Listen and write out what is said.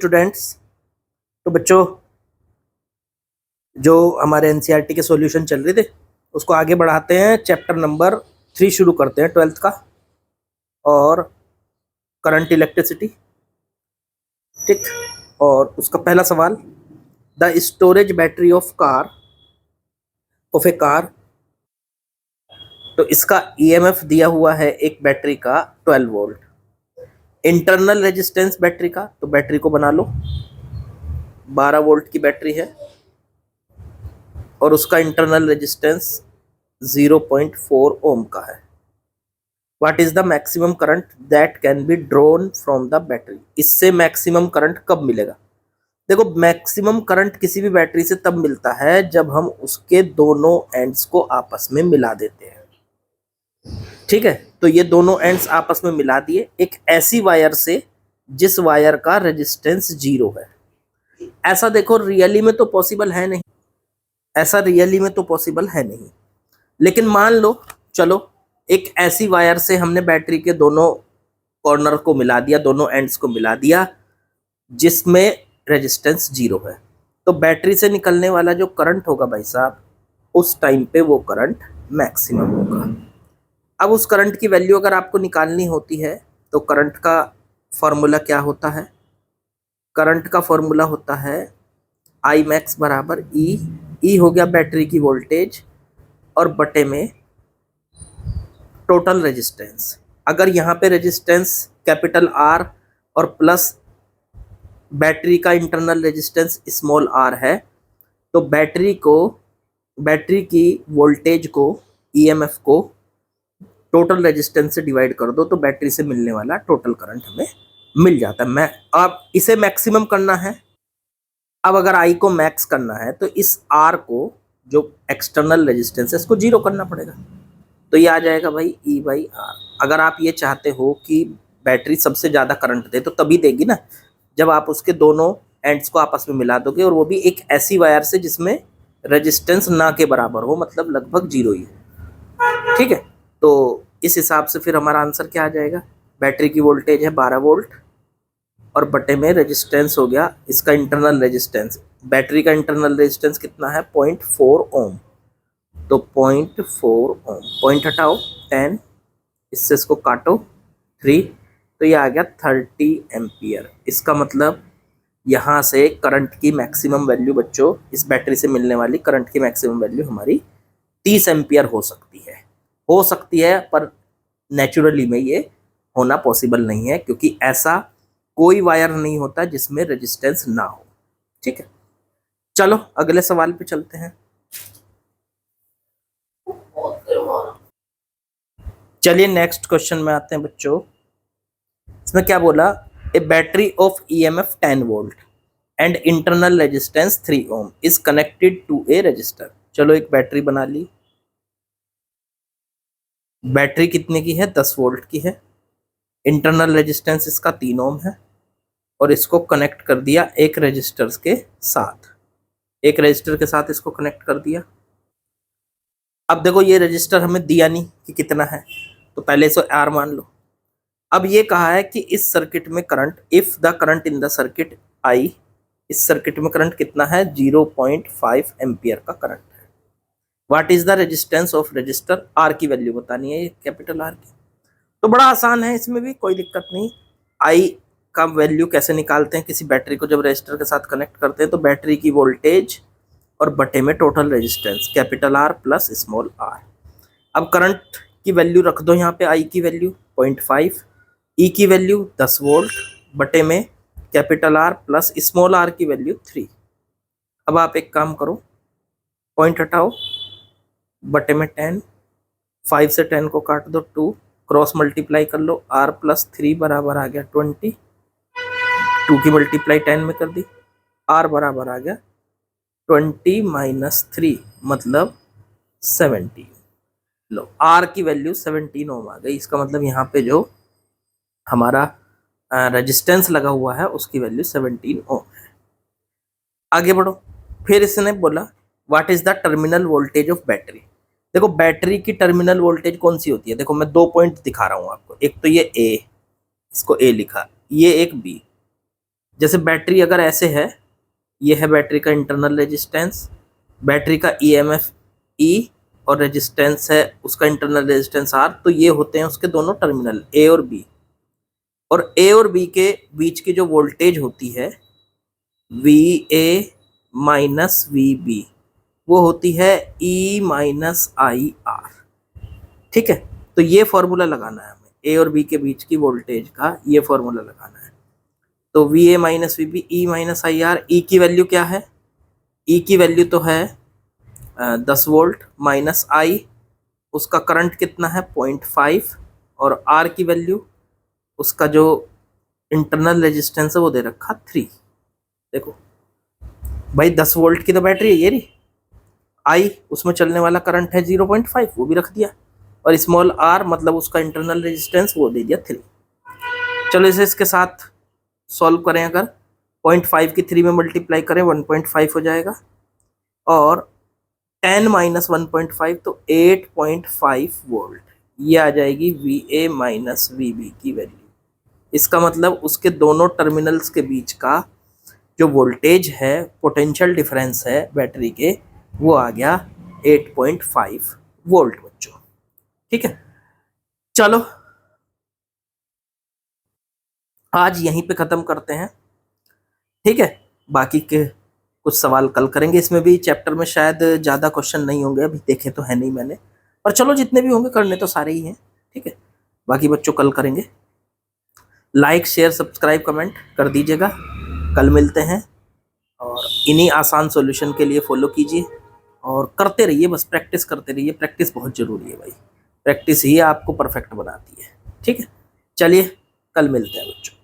Students, तो बच्चों जो हमारे एनसीईआरटी के सॉल्यूशन चल रहे थे उसको आगे बढ़ाते हैं। चैप्टर नंबर 3 शुरू करते हैं 12th का और करंट इलेक्ट्रिसिटी। ठीक, और उसका पहला सवाल, the storage battery of A car. तो इसका ईएमएफ दिया हुआ है एक बैटरी का 12 वोल्ट। इंटरनल रेजिस्टेंस बैटरी का, तो बैटरी को बना लो, 12 वोल्ट की बैटरी है और उसका इंटरनल रेजिस्टेंस 0.4 ओम का है। What is the maximum current that can be drawn from the battery. इससे मैक्सिमम करंट कब मिलेगा? देखो, मैक्सिमम करंट किसी भी बैटरी से तब मिलता है जब हम उसके दोनों एंड्स को आपस में मिला देते हैं। ठीक है, तो ये दोनों एंड्स आपस में मिला दिए एक ऐसी वायर से जिस वायर का रेजिस्टेंस 0 है। ऐसा देखो रियली में तो पॉसिबल है नहीं, लेकिन मान लो, चलो एक ऐसी वायर से हमने बैटरी के दोनों कॉर्नर को मिला दिया, दोनों एंड्स को मिला दिया जिसमें रेजिस्टेंस 0 है। तो बैटरी से निकलने वाला जो करंट होगा भाई साहब, उस टाइम पे वो करंट मैक्सिमम होगा। अब उस करंट की वैल्यू अगर आपको निकालनी होती है तो करंट का फॉर्मूला क्या होता है? करंट का फॉर्मूला होता है आई मैक्स बराबर ई हो गया बैटरी की वोल्टेज और बटे में टोटल रेजिस्टेंस। अगर यहाँ पे रेजिस्टेंस कैपिटल आर और प्लस बैटरी का इंटरनल रेजिस्टेंस स्मॉल आर है, तो बैटरी की वोल्टेज को, ईएमएफ को टोटल रेजिस्टेंस से डिवाइड कर दो तो बैटरी से मिलने वाला टोटल करंट हमें मिल जाता है। अब इसे मैक्सिमम करना है। अब अगर आई को मैक्स करना है तो इस आर को, जो एक्सटर्नल रेजिस्टेंस है, इसको 0 करना पड़ेगा। तो ये आ जाएगा भाई E/R। अगर आप ये चाहते हो कि बैटरी सबसे ज़्यादा करंट दे तो तभी देगी ना जब आप उसके दोनों एंड्स को आपस में मिला दोगे, और वो भी एक ऐसी वायर से जिसमें रेजिस्टेंस ना के बराबर हो, मतलब लगभग 0 ही है। ठीक है, तो इस हिसाब से फिर हमारा आंसर क्या आ जाएगा? बैटरी की वोल्टेज है 12 वोल्ट और बटे में रेजिस्टेंस हो गया इसका इंटरनल रेजिस्टेंस। बैटरी का इंटरनल रेजिस्टेंस कितना है? 0.4 ओम। तो 0.4 ओम, पॉइंट हटाओ 10, इससे इसको काटो 3, तो ये आ गया 30 एम्पियर। इसका मतलब यहाँ से करंट की मैक्सिमम वैल्यू बच्चों, इस बैटरी से मिलने वाली करंट की मैक्सिमम वैल्यू हमारी 30 एम्पियर हो सकती है, पर नेचुरली में ये होना पॉसिबल नहीं है क्योंकि ऐसा कोई वायर नहीं होता जिसमें रेजिस्टेंस ना हो। ठीक है, चलो अगले सवाल पे चलते हैं। चलिए नेक्स्ट क्वेश्चन में आते हैं बच्चों। इसमें क्या बोला? A battery of EMF 10 volt and internal resistance 3 ohm is connected to a resistor. चलो एक बैटरी बना ली। बैटरी कितने की है? 10 वोल्ट की है। इंटरनल रेजिस्टेंस इसका 3 ओम है और इसको कनेक्ट कर दिया एक रजिस्टर के साथ इसको कनेक्ट कर दिया। अब देखो ये रजिस्टर हमें दिया नहीं कि कितना है, तो पहले इसे R मान लो। अब ये कहा है कि इस सर्किट में current, if the current in the circuit I, इस सर्किट में करंट कितना है? 0.5 एम्पियर का करंट है। What is the resistance of register? R की वैल्यू बतानी है, कैपिटल R की। तो बड़ा आसान है, इसमें भी कोई दिक्कत नहीं। I का वैल्यू कैसे निकालते हैं? किसी बैटरी को जब रजिस्टर के साथ कनेक्ट करते हैं तो बैटरी की वोल्टेज और बटे में total resistance, capital R plus small r। अब करंट की वैल्यू रख दो यहाँ पे, I की वैल्यू 0.5, E की वैल्यू 10 वोल्ट बटे में capital R plus small r की वैल्यू 3। अब आप एक काम करो, पॉइंट हटाओ, बटे में 10, 5 से 10 को काट दो 2, क्रॉस मल्टीप्लाई कर लो, R प्लस 3 बराबर आ गया 20, 2 की मल्टीप्लाई 10 में कर दी, R बराबर आ गया 20 माइनस 3 मतलब 17। लो, R की वैल्यू 17 ओम आ गई। इसका मतलब यहाँ पे जो हमारा रेजिस्टेंस लगा हुआ है उसकी वैल्यू 17 ओम है। आगे बढ़ो, फिर इसने बोला what is the terminal voltage of battery. देखो बैटरी की टर्मिनल वोल्टेज कौन सी होती है? देखो मैं 2 पॉइंट दिखा रहा हूँ आपको। एक तो ये A, इसको A लिखा, ये एक B। जैसे बैटरी अगर ऐसे है, ये है बैटरी का इंटरनल रेजिस्टेंस, बैटरी का ईएमएफ ई और रेजिस्टेंस है उसका इंटरनल रेजिस्टेंस आर, तो ये होते हैं उसके दोनों टर्मिनल ए और बी। और ए और बी के बीच की जो वोल्टेज होती है V A minus V B, वो होती है ई माइनस आई आर। ठीक है, तो ये फॉर्मूला लगाना है हमें, ए और बी के बीच की वोल्टेज का ये फॉर्मूला लगाना है। तो V A minus V B E minus I R, E की वैल्यू क्या है, ई की वैल्यू तो है 10 वोल्ट, माइनस आई उसका करंट कितना है 0.5, और आर की वैल्यू उसका जो इंटरनल रेजिस्टेंस है वो दे रखा 3। देखो भाई 10 वोल्ट की तो बैटरी है ये रही, आई उसमें चलने वाला करंट है 0.5 वो भी रख दिया, और स्मॉल आर मतलब उसका इंटरनल रेजिस्टेंस वो दे दिया 3। चलो इसे इसके साथ सॉल्व करें, अगर 0.5 की 3 में मल्टीप्लाई करें 1.5 हो जाएगा, और 10 माइनस 1.5 तो 8.5 वोल्ट, ये आ जाएगी V A minus V B की वैल्यू। इसका मतलब उसके दोनों टर्मिनल्स के बीच का जो वोल्टेज है, पोटेंशियल डिफरेंस है बैटरी के, वो आ गया 8.5 वोल्ट बच्चों। ठीक है, चलो आज यहीं पे ख़त्म करते हैं। ठीक है, बाकी के कुछ सवाल कल करेंगे, इसमें भी चैप्टर में शायद ज़्यादा क्वेश्चन नहीं होंगे, अभी देखे तो है नहीं मैंने, पर चलो जितने भी होंगे करने तो सारे ही हैं। ठीक है, बाकी बच्चों कल करेंगे। लाइक शेयर सब्सक्राइब कमेंट कर दीजिएगा, कल मिलते हैं, और इन्हीं आसान सॉल्यूशन के लिए फॉलो कीजिए और करते रहिए, बस प्रैक्टिस करते रहिए, प्रैक्टिस बहुत ज़रूरी है भाई, प्रैक्टिस ही आपको परफेक्ट बनाती है। ठीक है, चलिए कल मिलते हैं बच्चों।